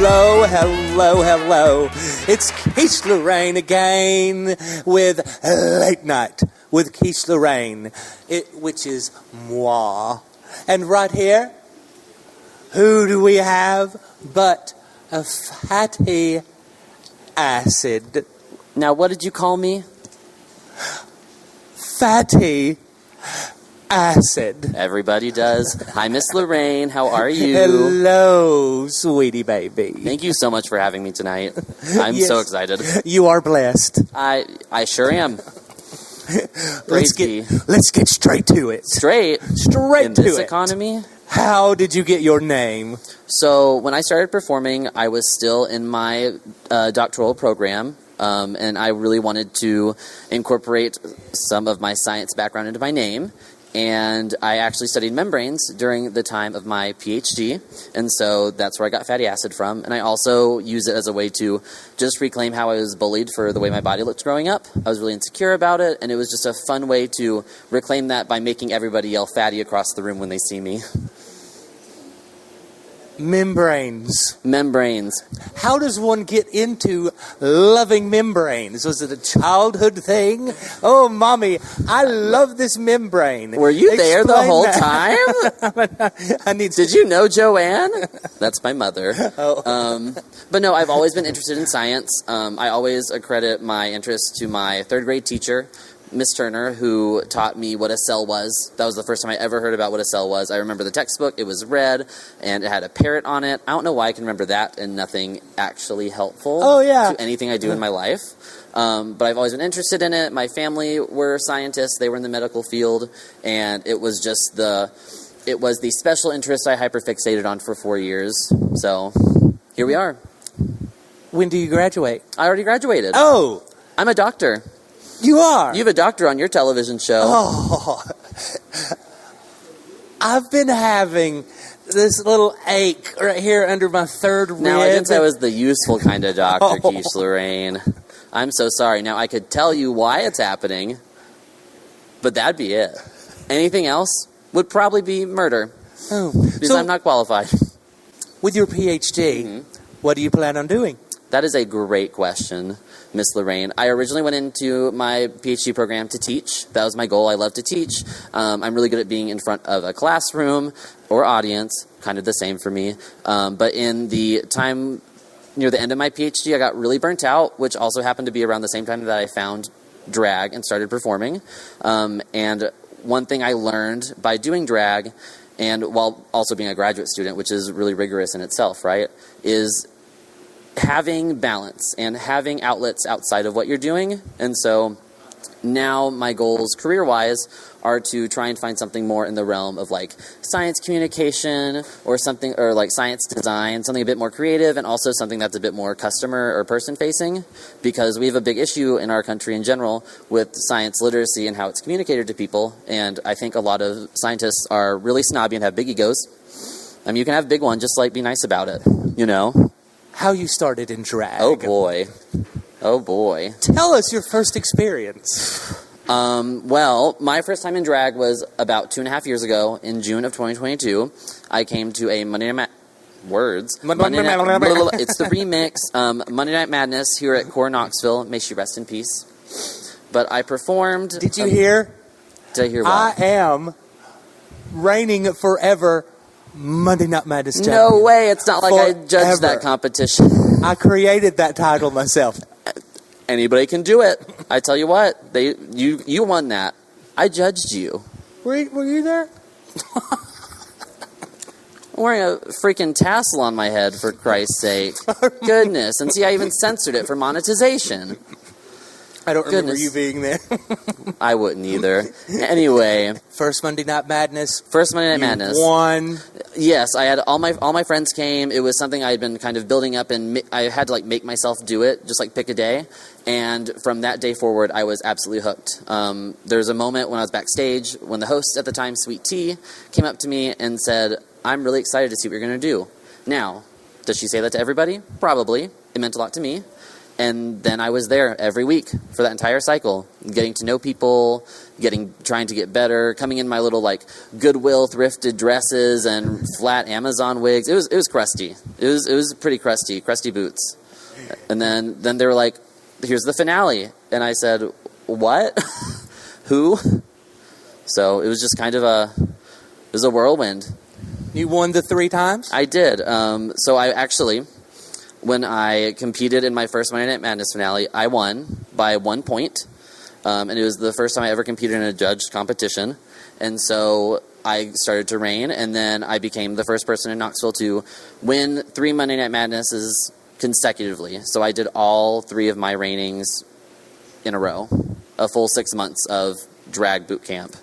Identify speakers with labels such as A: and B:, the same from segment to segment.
A: Hello, hello, hello. It's Quiche Lorraine again with Late Night with Quiche Lorraine, which is moi. And right here, who do we have but a fatty acid?
B: Now, what did you call me?
A: Fatty acid.
B: Everybody does. Hi, Miss Lorraine. How are you?
A: Hello, sweetie baby.
B: Thank you so much for having me tonight. I'm so excited.
A: You are blessed.
B: I sure am.
A: Let's get straight to it.
B: Straight
A: in
B: to this
A: it.
B: Economy.
A: How did you get your name?
B: So when I started performing, I was still in my doctoral program. And I really wanted to incorporate some of my science background into my name. And I actually studied membranes during the time of my PhD. And so that's where I got fatty acid from. And I also use it as a way to just reclaim how I was bullied for the way my body looked growing up. I was really insecure about it. And it was just a fun way to reclaim that by making everybody yell fatty across the room when they see me.
A: Membranes. How does one get into loving membranes? Was it a childhood thing? Oh, Mommy, I love this membrane.
B: Were you there the whole time? Did you know Joanne? That's my mother.
A: Oh.
B: But no, I've always been interested in science. I always accredit my interest to my third grade teacher, Miss Turner, who taught me what a cell was. That was the first time I ever heard about what a cell was. I remember the textbook. It was red, and it had a parrot on it. I don't know why I can remember that and nothing actually helpful to anything I do in my life. But I've always been interested in it. My family were scientists. They were in the medical field, and it was just the special interest I hyperfixated on for 4 years. So here we are.
A: When do you graduate?
B: I already graduated.
A: Oh!
B: I'm a doctor.
A: You are?
B: You have a doctor on your television show.
A: Oh. I've been having this little ache right here under my third rib.
B: Now, I didn't say I was the useful kind of doctor, Quiche Lorraine. I'm so sorry. Now, I could tell you why it's happening, but that'd be it. Anything else would probably be murder.
A: Oh.
B: Because I'm not qualified.
A: With your PhD, what do you plan on doing?
B: That is a great question, Miss Lorraine. I originally went into my PhD program to teach. That was my goal. I love to teach. I'm really good at being in front of a classroom or audience, kind of the same for me. But in the time near the end of my PhD, I got really burnt out, which also happened to be around the same time that I found drag and started performing. And one thing I learned by doing drag, and while also being a graduate student, which is really rigorous in itself, right, is having balance and having outlets outside of what you're doing. And so now my goals career-wise are to try and find something more in the realm of like science communication or something, or like science design, something a bit more creative, and also something that's a bit more customer or person-facing, because we have a big issue in our country in general with science literacy and how it's communicated to people. And I think a lot of scientists are really snobby and have big egos. I mean, you can have a big one, just like be nice about it, you know?
A: How you started in drag.
B: Oh, boy. Oh, boy.
A: Tell us your first experience.
B: Well, my first time in drag was about 2.5 years ago in June of 2022. I came to a Monday Night It's the remix, Monday Night Madness here at Core Knoxville. May she rest in peace. But I performed...
A: Did you hear?
B: Did I hear what?
A: I am reigning forever Monday Night Madness champion.
B: No way. It's not like I judged that competition.
A: I created that title myself.
B: Anybody can do it. I tell you what. You won that. I judged you.
A: Were you there?
B: I'm wearing a freaking tassel on my head, for Christ's sake. Goodness. And see, I even censored it for monetization.
A: I don't remember you being there.
B: I wouldn't either. Anyway.
A: First Monday Night Madness.
B: You
A: won.
B: Yes, I had all my friends came. It was something I had been kind of building up, and I had to like make myself do it, just like pick a day. And from that day forward, I was absolutely hooked. There was a moment when I was backstage when the host at the time, Sweet Tea, came up to me and said, "I'm really excited to see what you're going to do." Now, does she say that to everybody? Probably. It meant a lot to me. And then I was there every week for that entire cycle, getting to know people, trying to get better, coming in my little like Goodwill thrifted dresses and flat Amazon wigs. It was crusty. It was pretty crusty boots. And then they were like, here's the finale. And I said, what? Who? So it was just kind of it was a whirlwind.
A: You won the 3 times?
B: I did. So I actually, when I competed in my first Monday Night Madness finale, I won by 1 point. And it was the first time I ever competed in a judged competition. And so I started to reign, and then I became the first person in Knoxville to win 3 Monday Night Madnesses consecutively. So I did all 3 of my reignings in a row. A full 6 months of drag boot camp.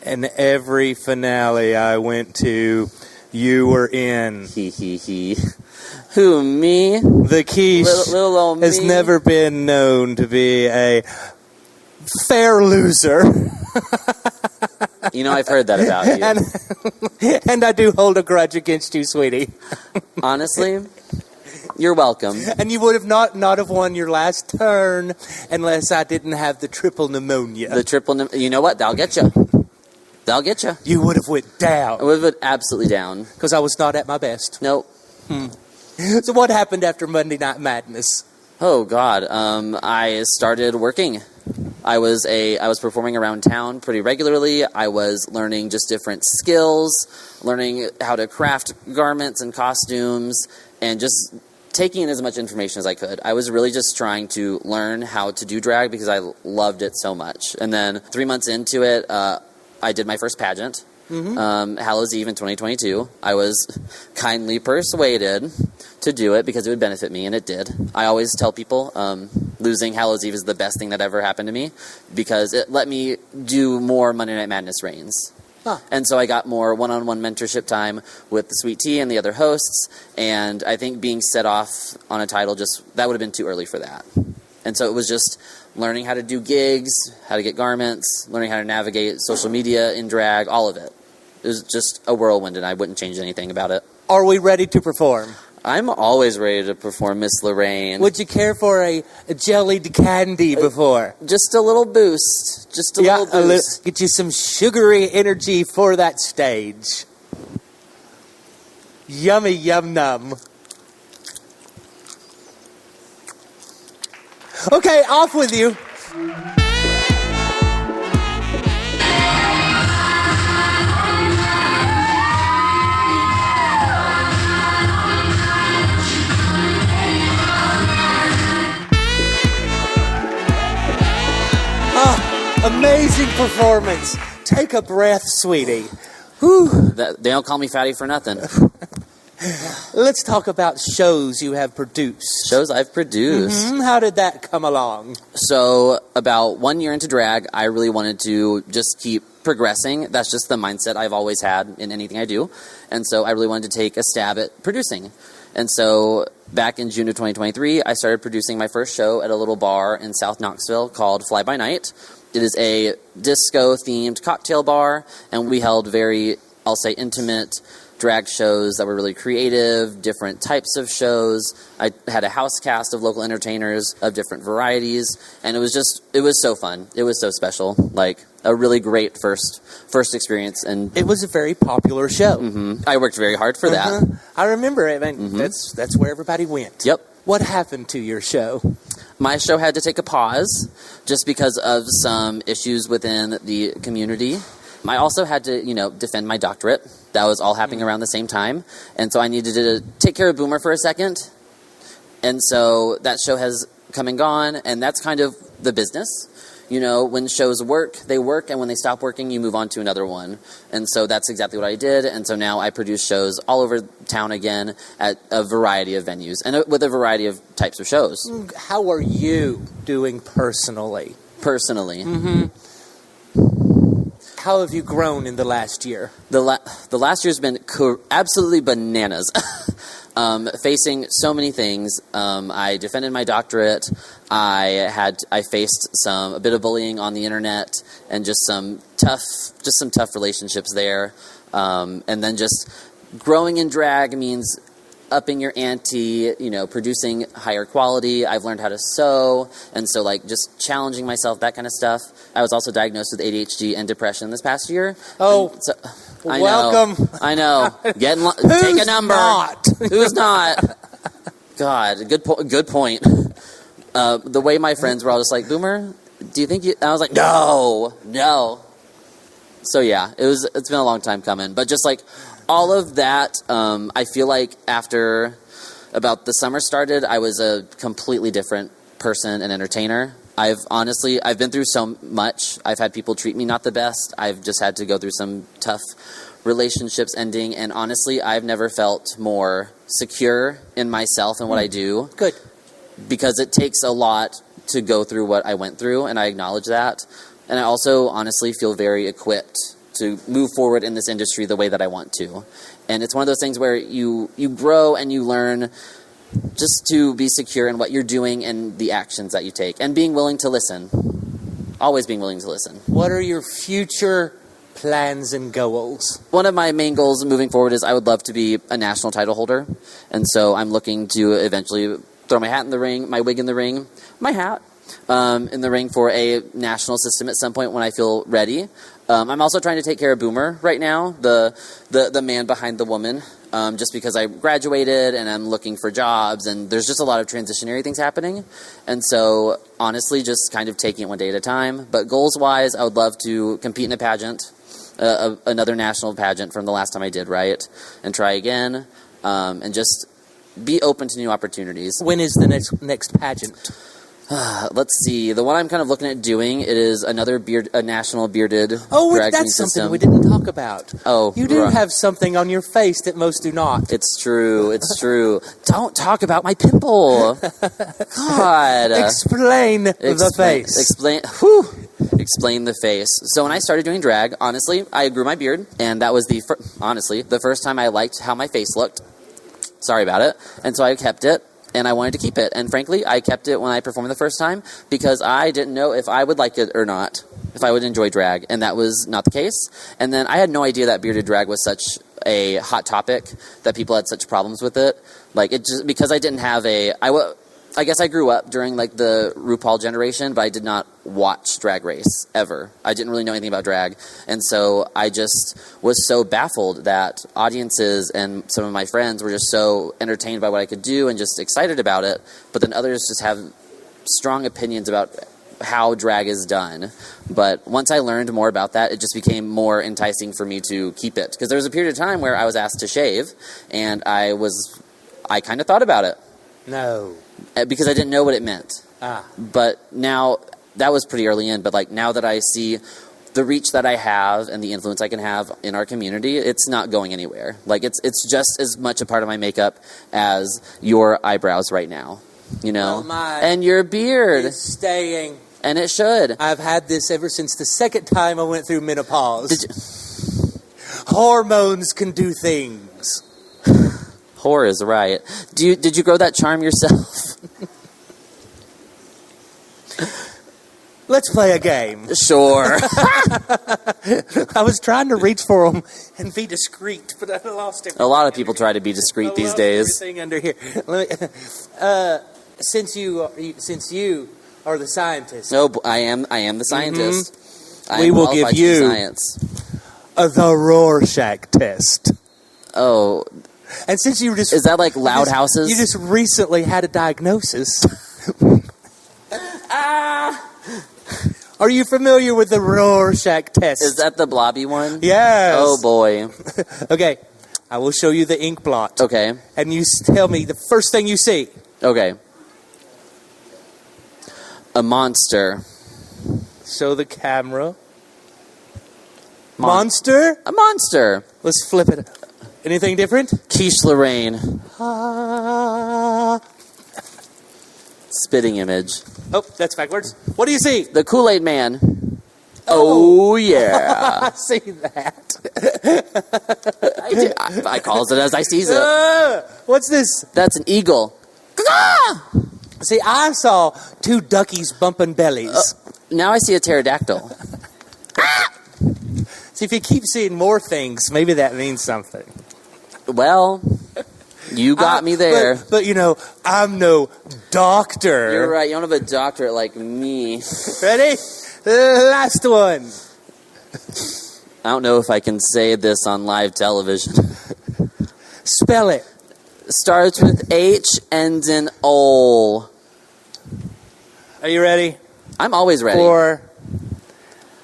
A: And every finale I went to, you were in.
B: He. Who, me?
A: The Quiche
B: little old me.
A: has never been known to be a fair loser.
B: You know, I've heard that about you.
A: And I do hold a grudge against you, sweetie.
B: Honestly, you're welcome.
A: And you would have not have won your last turn unless I didn't have the triple pneumonia.
B: You know what? That'll get you. That'll get you.
A: You would have went down.
B: I would have went absolutely down.
A: Because I was not at my best.
B: Nope.
A: So what happened after Monday Night Madness?
B: Oh, God. I started working. I was performing around town pretty regularly. I was learning just different skills, learning how to craft garments and costumes, and just taking in as much information as I could. I was really just trying to learn how to do drag because I loved it so much. And then 3 months into it, I did my first pageant, Hallows Eve in 2022. I was kindly persuaded to do it because it would benefit me, and it did. I always tell people losing Hallows Eve is the best thing that ever happened to me because it let me do more Monday Night Madness reigns. Huh. And so I got more one-on-one mentorship time with the Sweet Tea and the other hosts, and I think being set off on a title that would have been too early for that. And so it was just learning how to do gigs, how to get garments, learning how to navigate social media in drag, all of it. It was just a whirlwind, and I wouldn't change anything about it.
A: Are we ready to perform?
B: I'm always ready to perform, Miss Lorraine.
A: Would you care for a jellied candy before?
B: Just a little boost. Just a little boost.
A: Get you some sugary energy for that stage. Yummy, yum, num. Okay, off with you. Amazing performance. Take a breath, sweetie. Whew.
B: They don't call me fatty for nothing.
A: Let's talk about shows you have produced.
B: Shows I've produced.
A: How did that come along?
B: So about 1 year into drag, I really wanted to just keep progressing. That's just the mindset I've always had in anything I do. And so I really wanted to take a stab at producing. And so back in June of 2023, I started producing my first show at a little bar in South Knoxville called Fly By Night. It is a disco-themed cocktail bar, and we held very, I'll say, intimate drag shows that were really creative, different types of shows. I had a house cast of local entertainers of different varieties, and it was so fun. It was so special, like a really great first experience. And
A: it was a very popular show.
B: I worked very hard for that.
A: I remember it. I mean, that's where everybody went.
B: Yep.
A: What happened to your show?
B: My show had to take a pause just because of some issues within the community. I also had to, defend my doctorate. That was all happening around the same time. And so I needed to take care of Boomer for a second. And so that show has come and gone, and that's kind of the business. When shows work, they work, and when they stop working, you move on to another one. And so that's exactly what I did, and so now I produce shows all over town again at a variety of venues, and with a variety of types of shows.
A: How are you doing personally? How have you grown in the last year? The
B: last year's been absolutely bananas. Facing so many things. I defended my doctorate. I faced a bit of bullying on the internet, and just some tough relationships there. And then just growing in drag means upping your ante, producing higher quality. I've learned how to sew, and so like just challenging myself, that kind of stuff. I was also diagnosed with ADHD and depression this past year.
A: Oh,
B: so,
A: welcome.
B: I know. Take a number.
A: Not?
B: Who's not? God, good point. The way my friends were all just like, Boomer, do you think you... I was like, no. So yeah, it's been a long time coming. But just like all of that, I feel like after about the summer started, I was a completely different person and entertainer. I've been through so much. I've had people treat me not the best. I've just had to go through some tough relationships ending. And honestly, I've never felt more secure in myself and what I do.
A: Good.
B: Because it takes a lot to go through what I went through, and I acknowledge that. And I also honestly feel very equipped to move forward in this industry the way that I want to. And it's one of those things where you grow and you learn just to be secure in what you're doing and the actions that you take. And being willing to listen. Always being willing to listen.
A: What are your future plans and goals?
B: One of my main goals moving forward is I would love to be a national title holder. And so I'm looking to eventually throw my hat in the ring, my wig in the ring, my hat in the ring for a national system at some point when I feel ready. I'm also trying to take care of Boomer right now, the man behind the woman, just because I graduated and I'm looking for jobs and there's just a lot of transitionary things happening. And so honestly, just kind of taking it one day at a time. But goals-wise, I would love to compete in a pageant, another national pageant from the last time I did, right? And try again, and just be open to new opportunities.
A: When is the next pageant?
B: Let's see. The one I'm kind of looking at doing, it is another a national bearded drag queen
A: that's
B: system.
A: something we didn't talk about.
B: Oh,
A: you do have something on your face that most do not.
B: It's true. It's true. Don't talk about my pimple. God.
A: Explain the face.
B: Explain the face. So when I started doing drag, honestly, I grew my beard, and that was the first time I liked how my face looked. Sorry about it. And so I kept it, and I wanted to keep it. And frankly, I kept it when I performed the first time because I didn't know if I would like it or not, if I would enjoy drag, and that was not the case. And then I had no idea that bearded drag was such a hot topic, that people had such problems with it. Like, it just, because I didn't have I guess I grew up during like the RuPaul generation, but I did not watch Drag Race ever. I didn't really know anything about drag. And so I just was so baffled that audiences and some of my friends were just so entertained by what I could do and just excited about it. But then others just have strong opinions about how drag is done. But once I learned more about that, it just became more enticing for me to keep it. Because there was a period of time where I was asked to shave, and I kind of thought about it.
A: No.
B: Because I didn't know what it meant. But now, that was pretty early in, but like now that I see the reach that I have and the influence I can have in our community, it's not going anywhere. Like it's just as much a part of my makeup as your eyebrows right now, you know?
A: Well,
B: and your beard.
A: It's staying.
B: And it should.
A: I've had this ever since the second time I went through menopause. Hormones can do things.
B: Whore is right. Did you grow that charm yourself?
A: Let's play a game.
B: Sure.
A: I was trying to reach for them and be discreet, but I lost it.
B: A lot of people try to be discreet these days.
A: Everything under here. Since you are the scientist.
B: No, I am the scientist.
A: Mm-hmm. We will give you
B: science.
A: The Rorschach test.
B: Oh.
A: And since you just...
B: Is that like Loud Houses?
A: You just recently had a diagnosis. Are you familiar with the Rorschach test?
B: Is that the blobby one?
A: Yes.
B: Oh, boy.
A: Okay. I will show you the ink blot.
B: Okay.
A: And you tell me the first thing you see.
B: Okay. A monster.
A: Show the camera. Monster?
B: A monster.
A: Let's flip it. Anything different?
B: Quiche Lorraine. Spitting image.
A: Oh, that's backwards. What do you see?
B: The Kool-Aid Man. Oh yeah.
A: I see that.
B: I calls it as I sees it.
A: What's this?
B: That's an eagle.
A: See, I saw two duckies bumping bellies.
B: Now I see a pterodactyl.
A: See, if you keep seeing more things, maybe that means something.
B: Well, You got me there.
A: But, I'm no doctor.
B: You're right. You don't have a doctorate like me.
A: Ready? Last one.
B: I don't know if I can say this on live television.
A: Spell it.
B: Starts with H, ends in O.
A: Are you ready?
B: I'm always ready.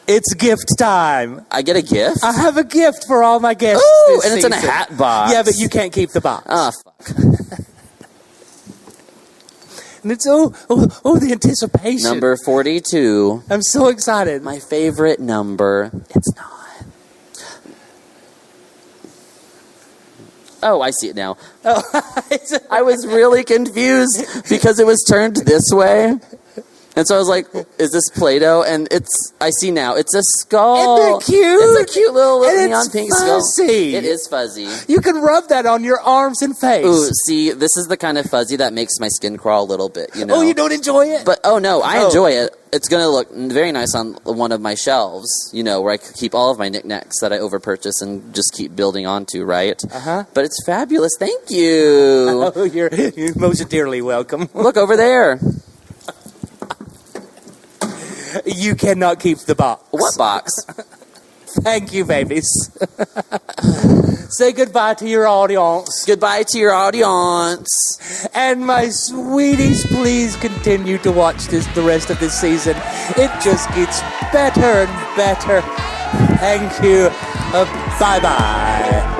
A: It's gift time.
B: I get a gift?
A: I have a gift for all my guests.
B: Ooh, and it's in a hat box.
A: Yeah, but you can't keep the box.
B: Oh, fuck.
A: And it's the anticipation.
B: Number 42.
A: I'm so excited.
B: My favorite number. It's not. Oh, I see it now.
A: Oh,
B: I was really confused because it was turned this way. And so I was like, is this Play-Doh? And I see now, it's a skull.
A: Isn't it cute?
B: It's a cute little neon pink skull.
A: Fuzzy.
B: It is fuzzy.
A: You can rub that on your arms and face.
B: Ooh, see, this is the kind of fuzzy that makes my skin crawl a little bit,
A: Oh, you don't enjoy it?
B: But, no, I enjoy it. It's going to look very nice on one of my shelves, where I keep all of my knickknacks that I overpurchase and just keep building onto, right?
A: Uh-huh.
B: But it's fabulous. Thank you.
A: Oh, you're most dearly welcome.
B: Look over there.
A: You cannot keep the box.
B: What box?
A: Thank you, babies. Say goodbye to your audience.
B: Goodbye to your audience.
A: And my sweeties, please continue to watch the rest of this season. It just gets better and better. Thank you. Bye-bye.